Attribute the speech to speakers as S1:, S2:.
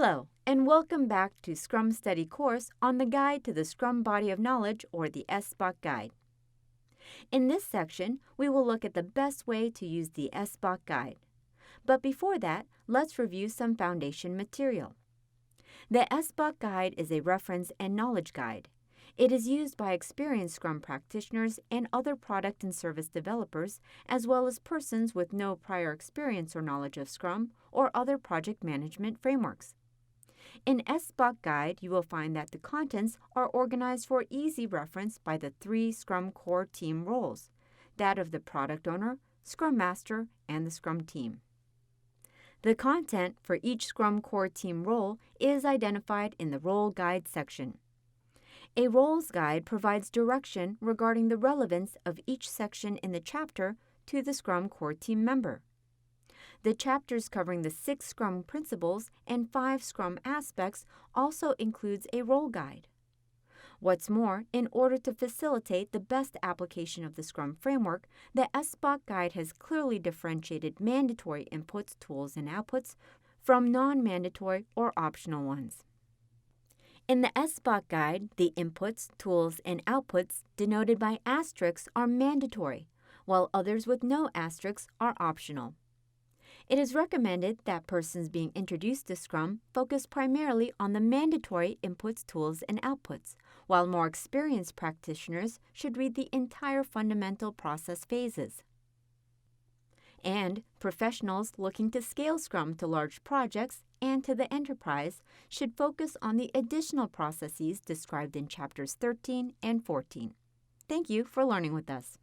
S1: Hello, and welcome back to Scrum Study course on the Guide to the Scrum Body of Knowledge, or the SBOK Guide. In this section, we will look at the best way to use the SBOK Guide. But before that, let's review some foundation material. The SBOK Guide is a reference and knowledge guide. It is used by experienced Scrum practitioners and other product and service developers, as well as persons with no prior experience or knowledge of Scrum or other project management frameworks. In SBOK Guide, you will find that the contents are organized for easy reference by the 3 Scrum core team roles, that of the product owner, Scrum Master, and the Scrum team. The content for each Scrum core team role is identified in the Role Guide section. A Roles Guide provides direction regarding the relevance of each section in the chapter to the Scrum core team member. The chapters covering the 6 Scrum principles and 5 Scrum aspects also includes a role guide. What's more, in order to facilitate the best application of the Scrum framework, the SBOK Guide has clearly differentiated mandatory inputs, tools, and outputs from non-mandatory or optional ones. In the SBOK Guide, the inputs, tools, and outputs denoted by asterisks are mandatory, while others with no asterisks are optional. It is recommended that persons being introduced to Scrum focus primarily on the mandatory inputs, tools, and outputs, while more experienced practitioners should read the entire fundamental process phases. And professionals looking to scale Scrum to large projects and to the enterprise should focus on the additional processes described in chapters 13 and 14. Thank you for learning with us.